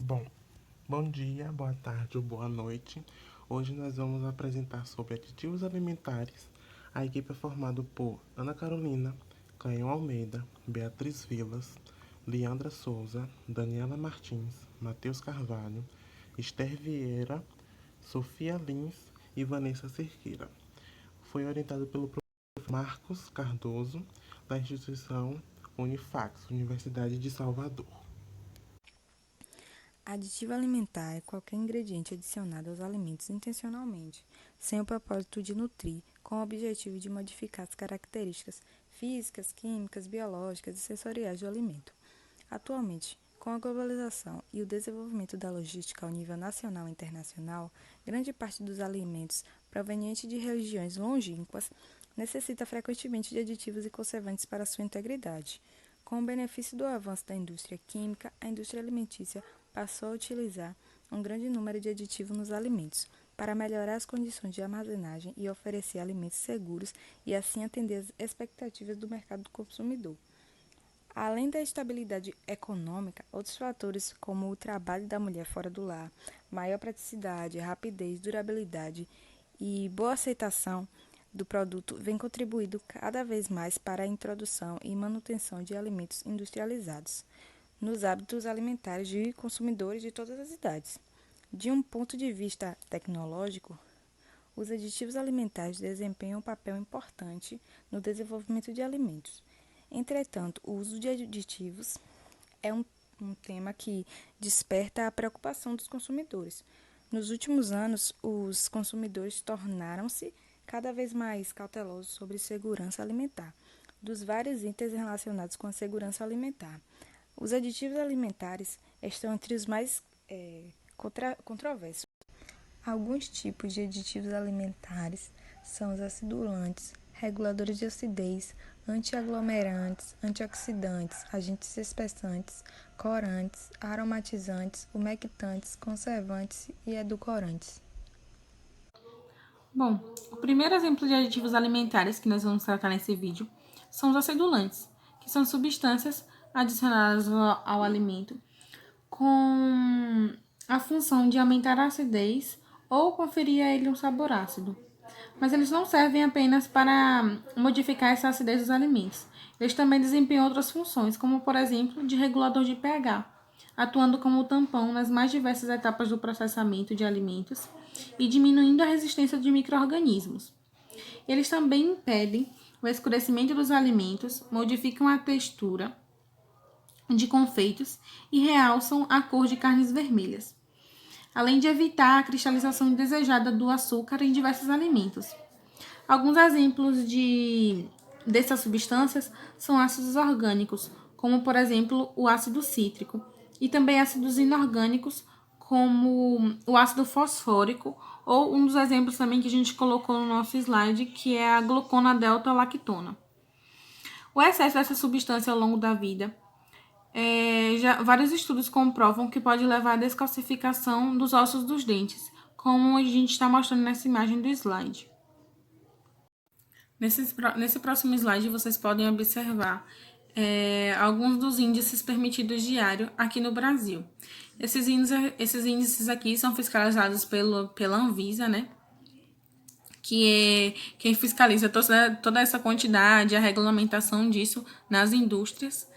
Bom, bom dia, boa tarde ou boa noite. Hoje nós vamos apresentar sobre aditivos alimentares. A equipe é formada por Ana Carolina, Caião Almeida, Beatriz Vilas, Leandra Souza, Daniela Martins, Matheus Carvalho, Esther Vieira, Sofia Lins e Vanessa Cerqueira. Foi orientado pelo professor Marcos Cardoso, da instituição Unifax, Universidade de Salvador. Aditivo alimentar é qualquer ingrediente adicionado aos alimentos intencionalmente, sem o propósito de nutrir, com o objetivo de modificar as características físicas, químicas, biológicas e sensoriais do alimento. Atualmente, com a globalização e o desenvolvimento da logística ao nível nacional e internacional, grande parte dos alimentos provenientes de regiões longínquas necessita frequentemente de aditivos e conservantes para sua integridade. Com o benefício do avanço da indústria química, a indústria alimentícia passou a utilizar um grande número de aditivos nos alimentos, para melhorar as condições de armazenagem e oferecer alimentos seguros e assim atender às expectativas do mercado do consumidor. Além da estabilidade econômica, outros fatores como o trabalho da mulher fora do lar, maior praticidade, rapidez, durabilidade e boa aceitação do produto vêm contribuindo cada vez mais para a introdução e manutenção de alimentos industrializados nos hábitos alimentares de consumidores de todas as idades. De um ponto de vista tecnológico, os aditivos alimentares desempenham um papel importante no desenvolvimento de alimentos. Entretanto, o uso de aditivos é um tema que desperta a preocupação dos consumidores. Nos últimos anos, os consumidores tornaram-se cada vez mais cautelosos sobre segurança alimentar, dos vários itens relacionados com a segurança alimentar. Os aditivos alimentares estão entre os mais controversos. Alguns tipos de aditivos alimentares são os acidulantes, reguladores de acidez, antiaglomerantes, antioxidantes, agentes espessantes, corantes, aromatizantes, umectantes, conservantes e edulcorantes. Bom, o primeiro exemplo de aditivos alimentares que nós vamos tratar nesse vídeo são os acidulantes, que são substâncias adicionadas ao alimento com a função de aumentar a acidez ou conferir a ele um sabor ácido. Mas eles não servem apenas para modificar essa acidez dos alimentos. Eles também desempenham outras funções, como por exemplo, de regulador de pH, atuando como tampão nas mais diversas etapas do processamento de alimentos e diminuindo a resistência de micro-organismos. Eles também impedem o escurecimento dos alimentos, modificam a textura de confeitos e realçam a cor de carnes vermelhas, além de evitar a cristalização indesejada do açúcar em diversos alimentos. Alguns exemplos dessas substâncias são ácidos orgânicos, como por exemplo o ácido cítrico, e também ácidos inorgânicos, como o ácido fosfórico, ou um dos exemplos também que a gente colocou no nosso slide, que é a glucona delta-lactona. O excesso dessa substância ao longo da vida, vários estudos comprovam que pode levar à descalcificação dos ossos dos dentes, como a gente está mostrando nessa imagem do slide. Nesse próximo slide, vocês podem observar alguns dos índices permitidos diário aqui no Brasil. Esses índices aqui são fiscalizados pela Anvisa, né? Que é quem fiscaliza toda essa quantidade, a regulamentação disso nas indústrias.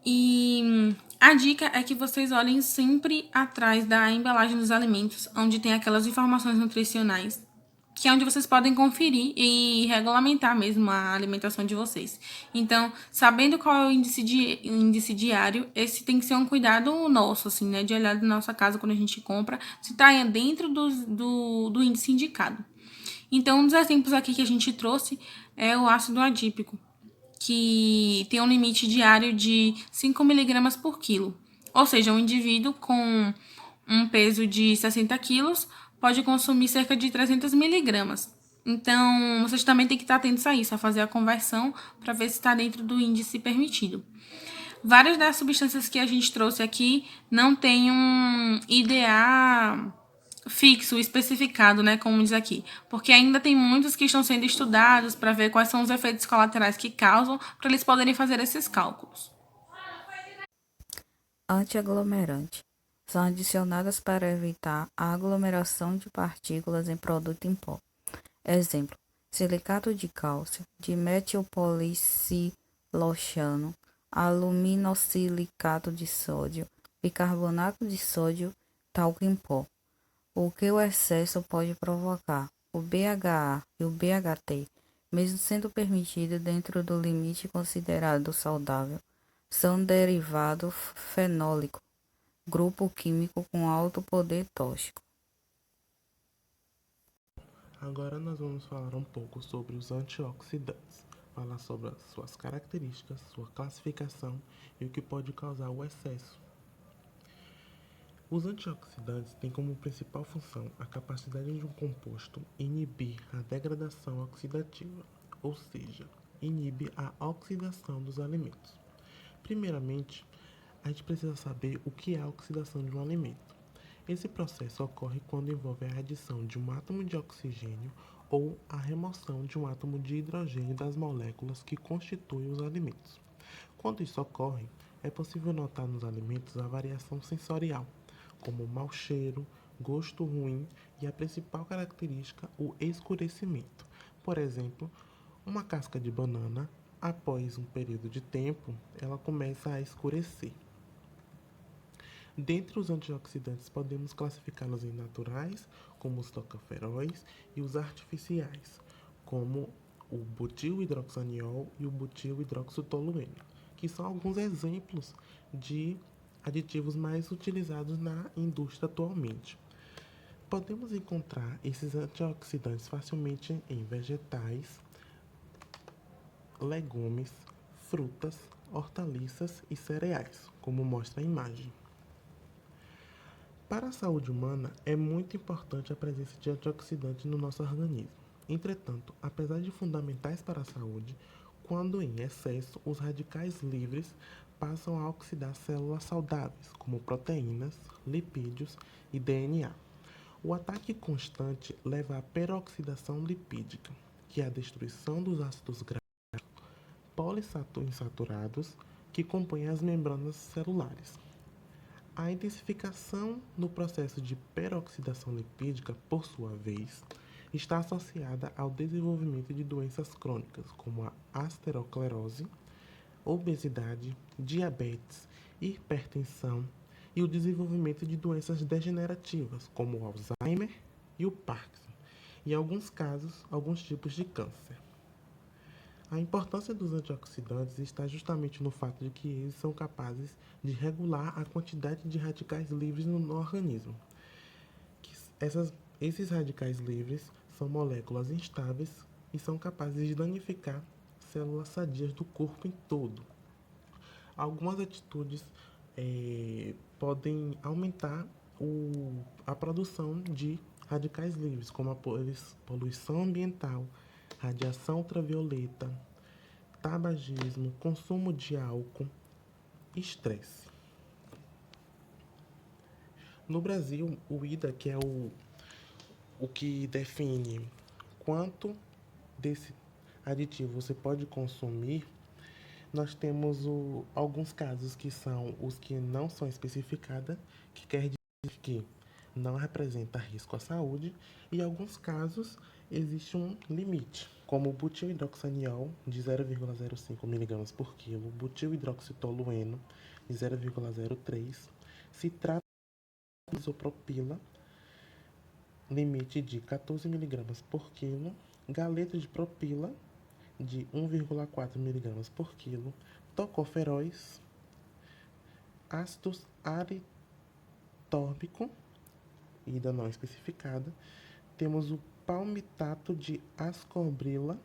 E a dica é que vocês olhem sempre atrás da embalagem dos alimentos, onde tem aquelas informações nutricionais, que é onde vocês podem conferir e regulamentar mesmo a alimentação de vocês. Então, sabendo qual é o índice diário, esse tem que ser um cuidado nosso, assim, né? De olhar da nossa casa quando a gente compra, se está dentro do índice indicado. Então, um dos exemplos aqui que a gente trouxe é o ácido adípico, que tem um limite diário de 5 miligramas por quilo. Ou seja, um indivíduo com um peso de 60 quilos pode consumir cerca de 300 miligramas. Então, vocês também têm que estar atentos a isso, a fazer a conversão para ver se está dentro do índice permitido. Várias das substâncias que a gente trouxe aqui não têm um IDA fixo, especificado, né, como diz aqui, porque ainda tem muitos que estão sendo estudados para ver quais são os efeitos colaterais que causam, para eles poderem fazer esses cálculos. Antiaglomerante são adicionadas para evitar a aglomeração de partículas em produto em pó. Exemplo: silicato de cálcio, dimetilpolicilociano, aluminosilicato de sódio, bicarbonato de sódio, talco em pó. O que o excesso pode provocar? O BHA e o BHT, mesmo sendo permitido dentro do limite considerado saudável, são derivado fenólico, grupo químico com alto poder tóxico. Agora nós vamos falar um pouco sobre os antioxidantes, falar sobre as suas características, sua classificação e o que pode causar o excesso. Os antioxidantes têm como principal função a capacidade de um composto inibir a degradação oxidativa, ou seja, inibe a oxidação dos alimentos. Primeiramente, a gente precisa saber o que é a oxidação de um alimento. Esse processo ocorre quando envolve a adição de um átomo de oxigênio ou a remoção de um átomo de hidrogênio das moléculas que constituem os alimentos. Quando isso ocorre, é possível notar nos alimentos a variação sensorial, como mau cheiro, gosto ruim e a principal característica, o escurecimento. Por exemplo, uma casca de banana, após um período de tempo, ela começa a escurecer. Dentre os antioxidantes, podemos classificá-los em naturais, como os tocoferóis, e os artificiais, como o butil-hidroxaniol e o butil-hidroxitolueno, que são alguns exemplos de aditivos mais utilizados na indústria atualmente. Podemos encontrar esses antioxidantes facilmente em vegetais, legumes, frutas, hortaliças e cereais, como mostra a imagem. Para a saúde humana, é muito importante a presença de antioxidantes no nosso organismo. Entretanto, apesar de fundamentais para a saúde, quando em excesso, os radicais livres passam a oxidar células saudáveis, como proteínas, lipídios e DNA. O ataque constante leva à peroxidação lipídica, que é a destruição dos ácidos graxos poliinsaturados que compõem as membranas celulares. A intensificação no processo de peroxidação lipídica, por sua vez, está associada ao desenvolvimento de doenças crônicas, como a aterosclerose, obesidade, diabetes, hipertensão e o desenvolvimento de doenças degenerativas, como o Alzheimer e o Parkinson, e em alguns casos, alguns tipos de câncer. A importância dos antioxidantes está justamente no fato de que eles são capazes de regular a quantidade de radicais livres no organismo. Esses radicais livres são moléculas instáveis e são capazes de danificar células sadias do corpo em todo. Algumas atitudes podem aumentar a produção de radicais livres, como a poluição ambiental, radiação ultravioleta, tabagismo, consumo de álcool, estresse. No Brasil, o IDA, que é o que define quanto desse aditivo você pode consumir, nós temos alguns casos que são os que não são especificados, que quer dizer que não representa risco à saúde, e em alguns casos existe um limite, como o butil-hidroxaniol de 0,05 mg por quilo, butil-hidroxitolueno de 0,03, citrato de isopropila, limite de 14 mg por quilo, galeto de propila de 1,4 mg por quilo, tocoferóis, ácidos aritórbico, ida não especificada, temos o palmitato de ascorbrila,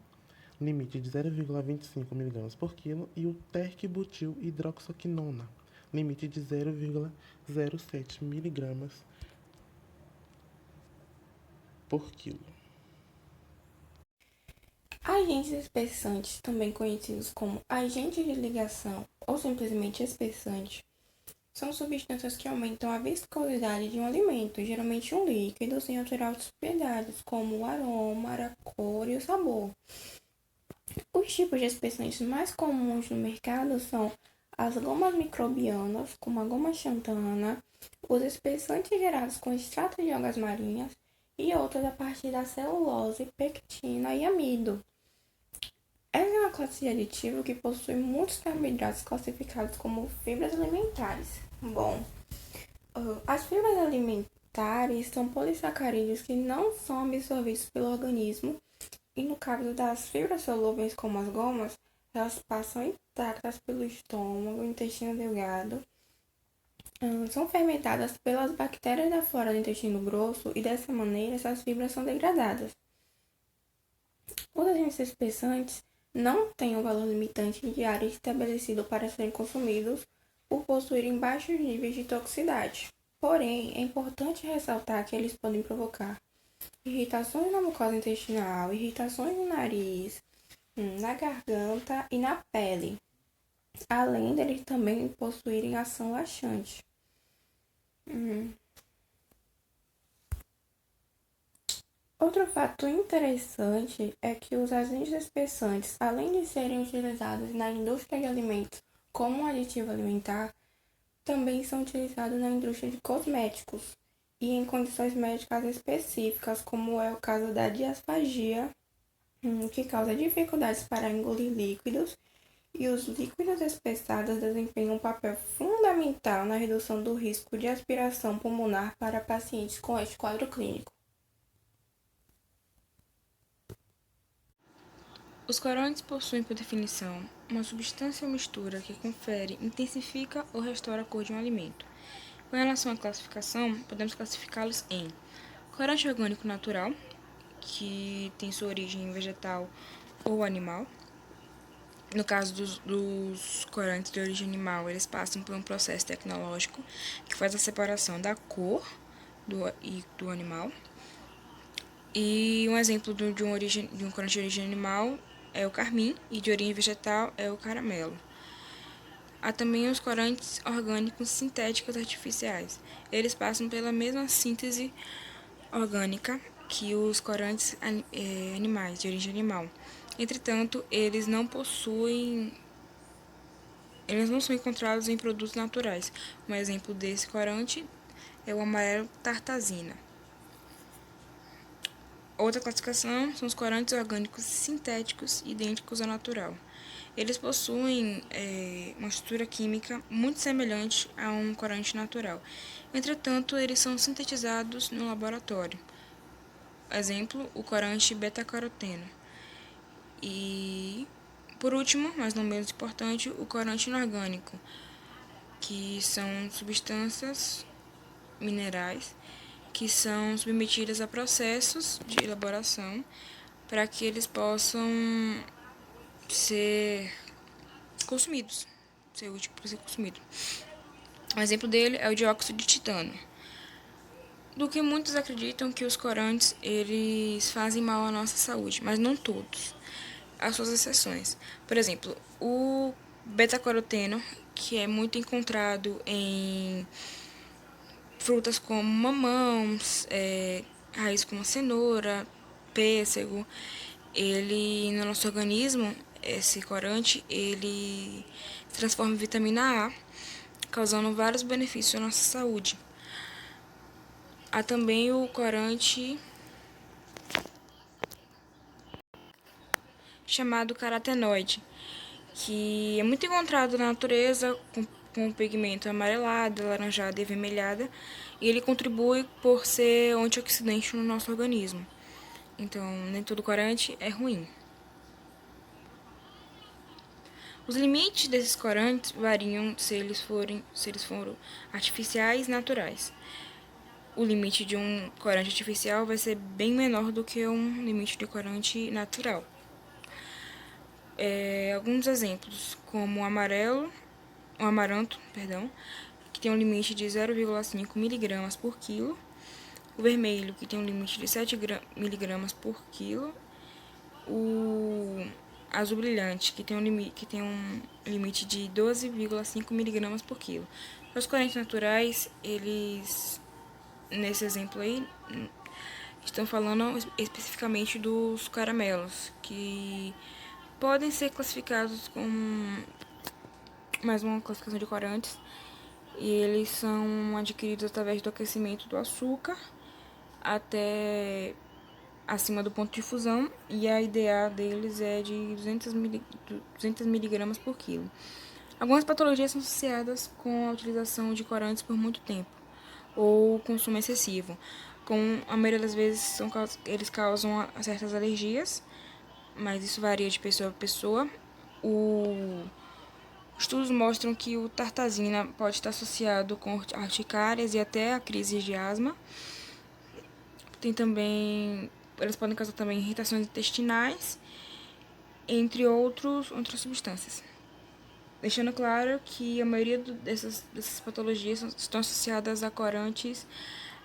limite de 0,25 mg por quilo, e o terquibutil hidroxoquinona, limite de 0,07 mg por quilo. Agentes espessantes, também conhecidos como agentes de ligação ou simplesmente espessantes, são substâncias que aumentam a viscosidade de um alimento, geralmente um líquido, sem alterar outras propriedades, como o aroma, a cor e o sabor. Os tipos de espessantes mais comuns no mercado são as gomas microbianas, como a goma xantana, Os espessantes gerados com extrato de algas marinhas e outros a partir da celulose, pectina e amido. Essa é uma classe de aditivo que possui muitos carboidratos classificados como fibras alimentares. Bom, as fibras alimentares são polissacarídeos que não são absorvidos pelo organismo e no caso das fibras solúveis como as gomas, elas passam intactas pelo estômago, intestino delgado, são fermentadas pelas bactérias da flora do intestino grosso e dessa maneira essas fibras são degradadas. Os agentes espessantes não têm um valor limitante diário estabelecido para serem consumidos por possuírem baixos níveis de toxicidade. Porém, é importante ressaltar que eles podem provocar irritações na mucosa intestinal, irritações no nariz, na garganta e na pele, além deles também possuírem ação laxante. Outro fato interessante é que os agentes espessantes, além de serem utilizados na indústria de alimentos como um aditivo alimentar, também são utilizados na indústria de cosméticos e em condições médicas específicas, como é o caso da disfagia, que causa dificuldades para engolir líquidos, e os líquidos espessados desempenham um papel fundamental na redução do risco de aspiração pulmonar para pacientes com este quadro clínico. Os corantes possuem, por definição, uma substância ou mistura que confere, intensifica ou restaura a cor de um alimento. Com relação à classificação, podemos classificá-los em corante orgânico natural, que tem sua origem vegetal ou animal. No caso dos corantes de origem animal, eles passam por um processo tecnológico que faz a separação da cor do animal. E um exemplo de um corante de origem animal é o carmim e de origem vegetal é o caramelo. Há também os corantes orgânicos sintéticos artificiais. Eles passam pela mesma síntese orgânica que os corantes animais, de origem animal. Entretanto, eles não são encontrados em produtos naturais. Um exemplo desse corante é o amarelo tartazina. Outra classificação são os corantes orgânicos sintéticos idênticos ao natural. Eles possuem uma estrutura química muito semelhante a um corante natural. Entretanto, eles são sintetizados no laboratório. Exemplo, o corante beta-caroteno. E, por último, mas não menos importante, o corante inorgânico, que são substâncias minerais que são submetidas a processos de elaboração para que eles possam ser consumidos, ser útil para ser consumido. Um exemplo dele é o dióxido de titânio. Do que muitos acreditam que os corantes eles fazem mal à nossa saúde, mas não todos. Há suas exceções. Por exemplo, o beta-caroteno, que é muito encontrado em frutas como mamãos, raiz como cenoura, pêssego, ele no nosso organismo, esse corante, ele se transforma em vitamina A, causando vários benefícios à nossa saúde. Há também o corante chamado carotenoide, que é muito encontrado na natureza com pigmento amarelado, alaranjado e avermelhada, e ele contribui por ser antioxidante no nosso organismo. Então, nem todo corante é ruim. Os limites desses corantes variam se eles forem artificiais e naturais. O limite de um corante artificial vai ser bem menor do que um limite de corante natural. Alguns exemplos, como o amaranto, que tem um limite de 0,5 mg por quilo, o vermelho, que tem um limite de 7 mg por quilo, o azul brilhante, que tem um limite de 12,5 mg por quilo. Os corantes naturais, eles, nesse exemplo aí, estão falando especificamente dos caramelos, que podem ser classificados como mais uma classificação de corantes, e eles são adquiridos através do aquecimento do açúcar até acima do ponto de fusão, e a IDA deles é de 200 miligramas por quilo. Algumas patologias são associadas com a utilização de corantes por muito tempo, ou consumo excessivo. Com a maioria das vezes eles causam certas alergias, mas isso varia de pessoa para pessoa. Estudos mostram que o tartazina pode estar associado com urticárias e até a crise de asma. Elas podem causar também irritações intestinais, entre outras substâncias. Deixando claro que a maioria dessas patologias estão associadas a corantes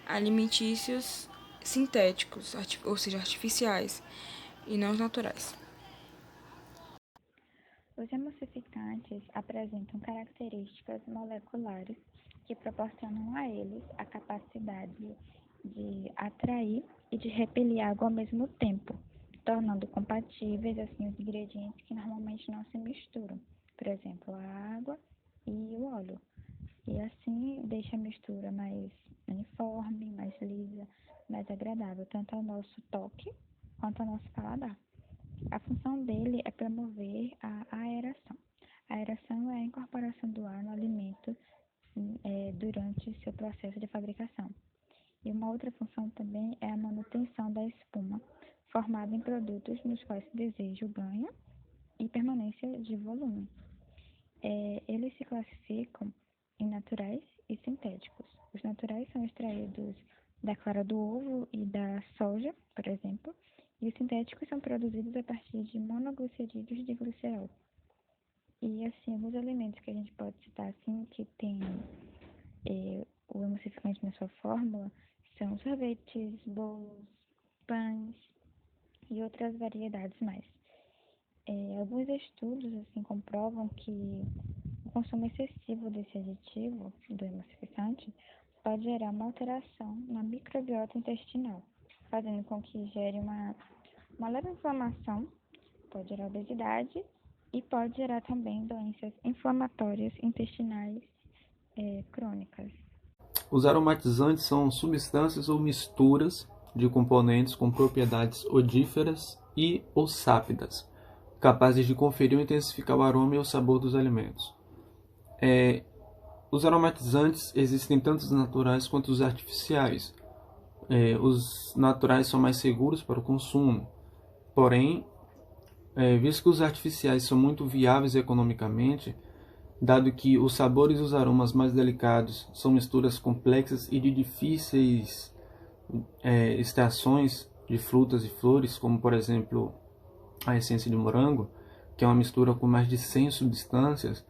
alimentícios sintéticos, ou seja, artificiais, e não os naturais. Os emulsificantes apresentam características moleculares que proporcionam a eles a capacidade de atrair e de repelir água ao mesmo tempo, tornando compatíveis assim os ingredientes que normalmente não se misturam, por exemplo, a água e o óleo. E assim deixa a mistura mais uniforme, mais lisa, mais agradável, tanto ao nosso toque quanto ao nosso paladar. A função dele é promover a aeração. A aeração é a incorporação do ar no alimento durante seu processo de fabricação. E uma outra função também é a manutenção da espuma formada em produtos nos quais se deseja o ganho e permanência de volume. Eles se classificam em naturais e sintéticos. Os naturais são extraídos da clara do ovo e da soja, por exemplo, e os sintéticos são produzidos a partir de monoglicerídeos de glicerol. E assim, alguns alimentos que a gente pode citar assim, que tem o emulsificante na sua fórmula, são sorvetes, bolos, pães e outras variedades mais. Alguns estudos assim comprovam que o consumo excessivo desse aditivo, do emulsificante, pode gerar uma alteração na microbiota intestinal, fazendo com que gere uma leve inflamação, pode gerar obesidade e pode gerar também doenças inflamatórias intestinais crônicas. Os aromatizantes são substâncias ou misturas de componentes com propriedades odíferas e ou sápidas, capazes de conferir ou intensificar o aroma e o sabor dos alimentos. Os aromatizantes existem tanto os naturais quanto os artificiais. Os naturais são mais seguros para o consumo, porém, visto que os artificiais são muito viáveis economicamente, dado que os sabores e os aromas mais delicados são misturas complexas e de difíceis extrações de frutas e flores, como por exemplo a essência de morango, que é uma mistura com mais de 100 substâncias,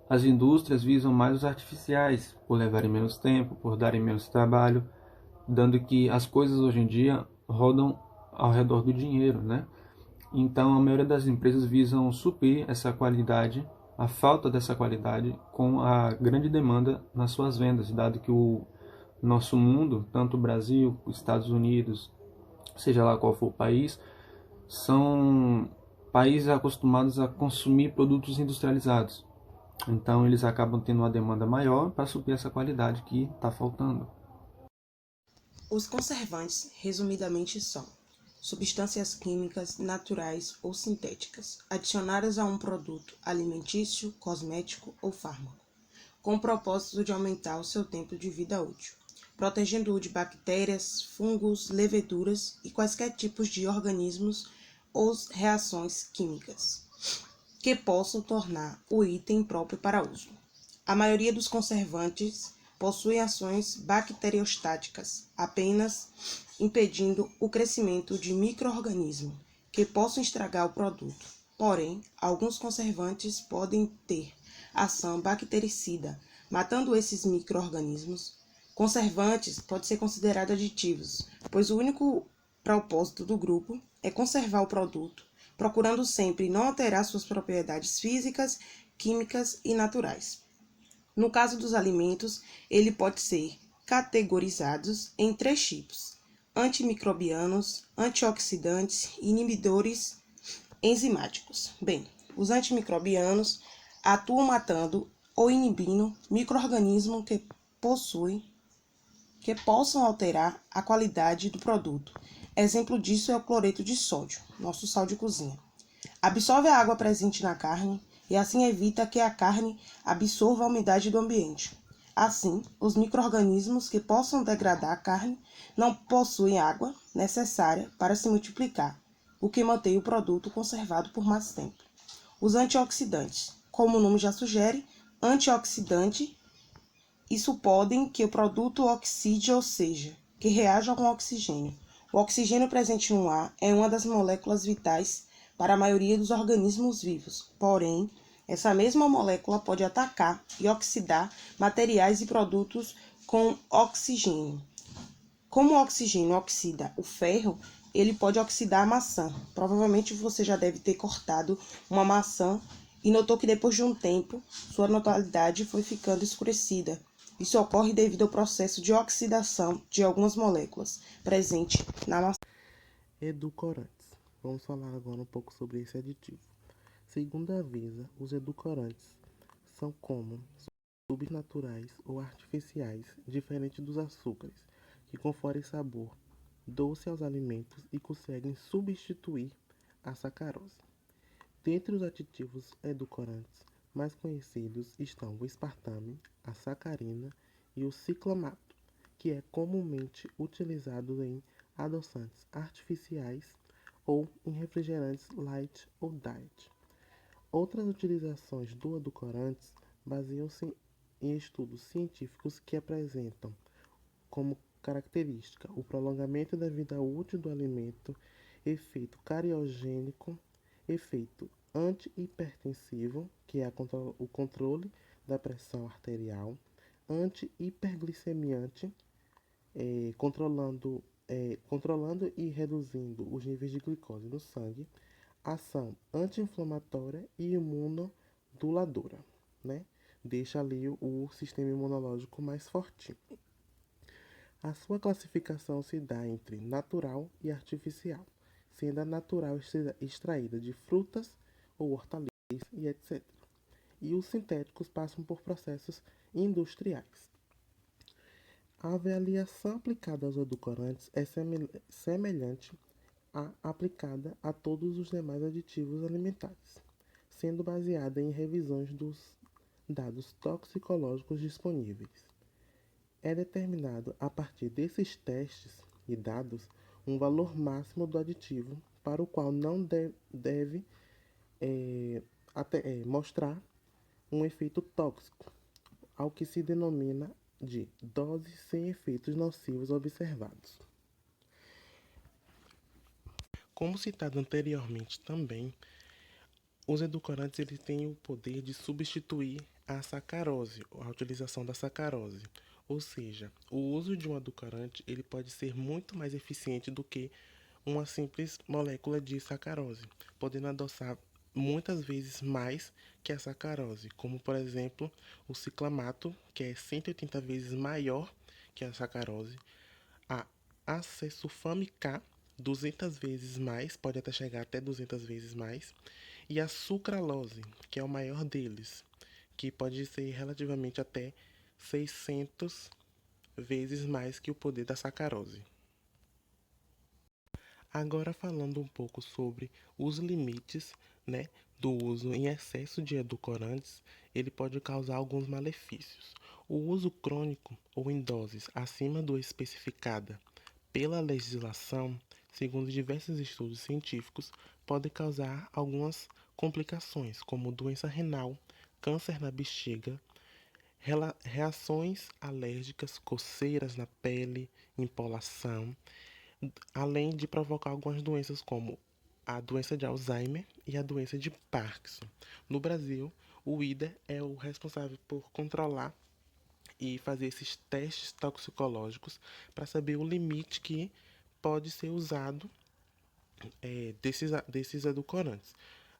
as indústrias visam mais os artificiais, por levarem menos tempo, por darem menos trabalho, dando que as coisas hoje em dia rodam ao redor do dinheiro, né? Então a maioria das empresas visam suprir essa qualidade, a falta dessa qualidade, com a grande demanda nas suas vendas, dado que o nosso mundo, tanto o Brasil, os Estados Unidos, seja lá qual for o país, são países acostumados a consumir produtos industrializados. Então eles acabam tendo uma demanda maior para suprir essa qualidade que está faltando. Os conservantes, resumidamente, são substâncias químicas, naturais ou sintéticas, adicionadas a um produto alimentício, cosmético ou fármaco, com o propósito de aumentar o seu tempo de vida útil, protegendo-o de bactérias, fungos, leveduras e quaisquer tipos de organismos ou reações químicas que possam tornar o item próprio para uso. A maioria dos conservantes possuem ações bacteriostáticas, apenas impedindo o crescimento de micro-organismos que possam estragar o produto. Porém, alguns conservantes podem ter ação bactericida, matando esses micro-organismos. Conservantes podem ser considerados aditivos, pois o único propósito do grupo é conservar o produto, procurando sempre não alterar suas propriedades físicas, químicas e naturais. No caso dos alimentos, ele pode ser categorizados em 3 tipos: antimicrobianos, antioxidantes e inibidores enzimáticos. Bem, os antimicrobianos atuam matando ou inibindo micro-organismos que possam alterar a qualidade do produto. Exemplo disso é o cloreto de sódio, nosso sal de cozinha. Absorve a água presente na carne e assim evita que a carne absorva a umidade do ambiente. Assim, os micro-organismos que possam degradar a carne não possuem água necessária para se multiplicar, o que mantém o produto conservado por mais tempo. Os antioxidantes. Como o nome já sugere, antioxidante, isso podem que o produto oxide, ou seja, que reaja com oxigênio. O oxigênio presente no ar é uma das moléculas vitais para a maioria dos organismos vivos. Porém, essa mesma molécula pode atacar e oxidar materiais e produtos com oxigênio. Como o oxigênio oxida o ferro, ele pode oxidar a maçã. Provavelmente você já deve ter cortado uma maçã e notou que depois de um tempo, sua tonalidade foi ficando escurecida. Isso ocorre devido ao processo de oxidação de algumas moléculas presentes na maçã. Edulcorantes. Vamos falar agora um pouco sobre esse aditivo. Segundo a Anvisa, os edulcorantes são como subnaturais ou artificiais, diferente dos açúcares, que conferem sabor doce aos alimentos e conseguem substituir a sacarose. Dentre os aditivos edulcorantes mais conhecidos estão o aspartame, a sacarina e o ciclamato, que é comumente utilizado em adoçantes artificiais ou em refrigerantes light ou diet. Outras utilizações do edulcorantes baseiam-se em estudos científicos que apresentam como característica o prolongamento da vida útil do alimento, efeito cariogênico, efeito antihipertensivo, que é o controle da pressão arterial, anti-hiperglicemiante, controlando e reduzindo os níveis de glicose no sangue, ação anti-inflamatória e imunoduladora, né? Deixa ali o sistema imunológico mais fortinho. A sua classificação se dá entre natural e artificial, sendo a natural extraída de frutas ou hortaliças e etc. E os sintéticos passam por processos industriais. A avaliação aplicada aos edulcorantes é semelhante à aplicada a todos os demais aditivos alimentares, sendo baseada em revisões dos dados toxicológicos disponíveis. É determinado a partir desses testes e dados um valor máximo do aditivo para o qual não deve mostrar um efeito tóxico, ao que se denomina de dose sem efeitos nocivos observados. Como citado anteriormente também, os edulcorantes eles têm o poder de substituir a sacarose, a utilização da sacarose. Ou seja, o uso de um edulcorante ele pode ser muito mais eficiente do que uma simples molécula de sacarose, podendo adoçar muitas vezes mais que a sacarose, como por exemplo o ciclamato, que é 180 vezes maior que a sacarose, a acesulfame K, 200 vezes mais, pode até chegar até 200 vezes mais, e a sucralose, que é o maior deles, que pode ser relativamente até 600 vezes mais que o poder da sacarose. Agora falando um pouco sobre os limites, né, do uso em excesso de edulcorantes, ele pode causar alguns malefícios. O uso crônico ou em doses acima do especificada pela legislação, segundo diversos estudos científicos, pode causar algumas complicações, como doença renal, câncer na bexiga, reações alérgicas, coceiras na pele, impolação, além de provocar algumas doenças como a doença de Alzheimer e a doença de Parkinson. No Brasil, o IDER é o responsável por controlar e fazer esses testes toxicológicos para saber o limite que pode ser usado desses edulcorantes.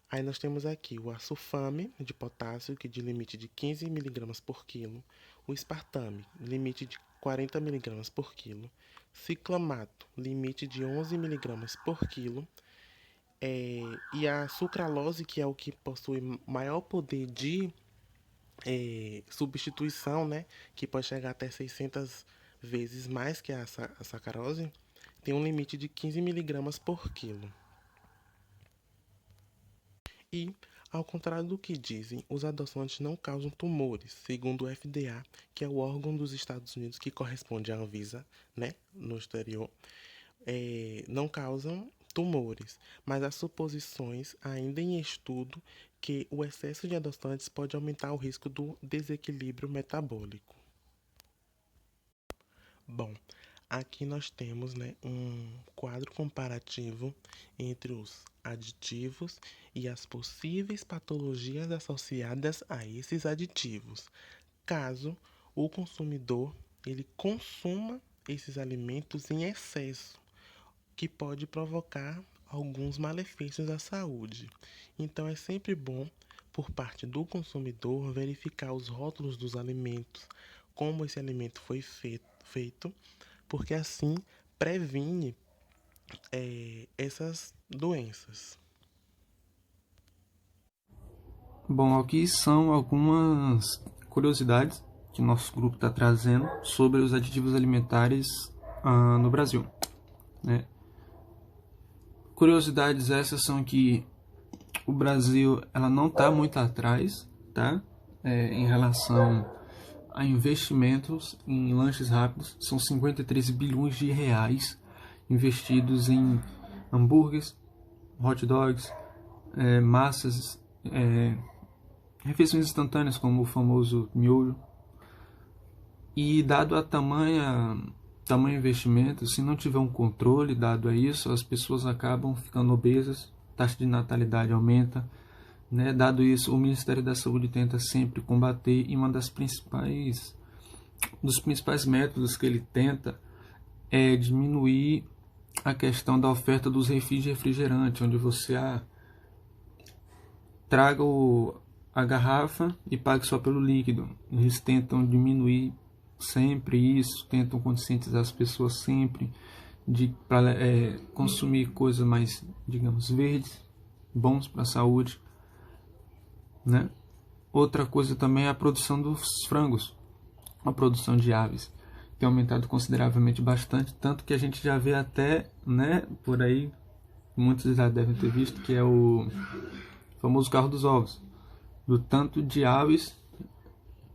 Aí nós temos aqui o açulfame de potássio, que de limite de 15 mg por quilo, o aspartame, limite de 40 mg por quilo, ciclamato, limite de 11 mg por quilo, e a sucralose, que é o que possui maior poder de substituição, né, que pode chegar até 600 vezes mais que a sacarose, tem um limite de 15 miligramas por quilo. E, ao contrário do que dizem, os adoçantes não causam tumores, segundo o FDA, que é o órgão dos Estados Unidos que corresponde à Anvisa, né, no exterior, não causam tumores, mas há suposições ainda em estudo que o excesso de adoçantes pode aumentar o risco do desequilíbrio metabólico. Bom, aqui nós temos, né, um quadro comparativo entre os aditivos e as possíveis patologias associadas a esses aditivos, caso o consumidor ele consuma esses alimentos em excesso, que pode provocar alguns malefícios à saúde. Então é sempre bom, por parte do consumidor, verificar os rótulos dos alimentos, como esse alimento foi feito, porque assim previne essas doenças. Bom, aqui são algumas curiosidades que nosso grupo está trazendo sobre os aditivos alimentares no Brasil, né? Curiosidades essas são que o Brasil ela não está muito atrás, tá? Em relação a investimentos em lanches rápidos. São 53 bilhões de reais investidos em hambúrgueres, hot dogs, massas, refeições instantâneas como o famoso miolo. E dado a tamanho investimento, se não tiver um controle dado a isso, as pessoas acabam ficando obesas, taxa de natalidade aumenta, né? Dado isso, o Ministério da Saúde tenta sempre combater, e dos principais métodos que ele tenta é diminuir a questão da oferta dos refis de refrigerante, onde você traga a garrafa e pague só pelo líquido. Eles tentam diminuir sempre isso, tentam conscientizar as pessoas sempre para consumir coisas mais, digamos, verdes, bons para a saúde, né? Outra coisa também é a produção dos frangos, a produção de aves, tem aumentado consideravelmente bastante, tanto que a gente já vê até, né, por aí, muitos já devem ter visto, que é o famoso carro dos ovos, do tanto de aves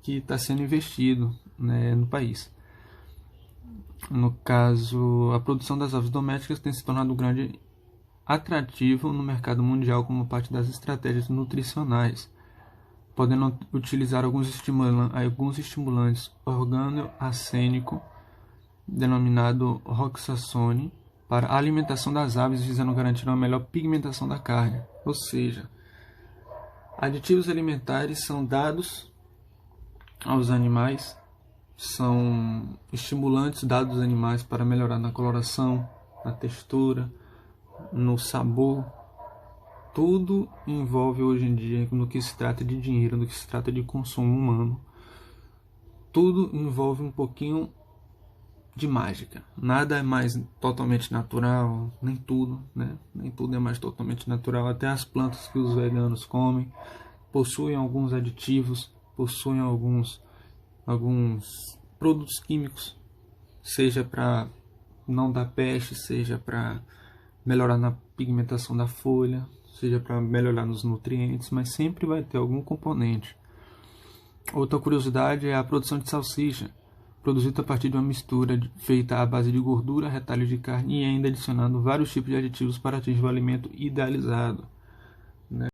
que está sendo investido, né, no país. No caso, a produção das aves domésticas tem se tornado um grande atrativo no mercado mundial como parte das estratégias nutricionais, podendo utilizar alguns estimulantes organoarsênico, denominado roxasone, para a alimentação das aves, visando garantir uma melhor pigmentação da carne. Ou seja, aditivos alimentares são dados aos animais, são estimulantes dados aos animais para melhorar na coloração, na textura, no sabor. Tudo envolve hoje em dia, no que se trata de dinheiro, no que se trata de consumo humano, tudo envolve um pouquinho de mágica. Nada é mais totalmente natural, nem tudo, né? Nem tudo é mais totalmente natural. Até as plantas que os veganos comem possuem alguns aditivos, possuem alguns produtos químicos, seja para não dar peste, seja para melhorar na pigmentação da folha, seja para melhorar nos nutrientes, mas sempre vai ter algum componente. Outra curiosidade é a produção de salsicha, produzida a partir de uma mistura feita à base de gordura, retalhos de carne e ainda adicionando vários tipos de aditivos para atingir o alimento idealizado, né?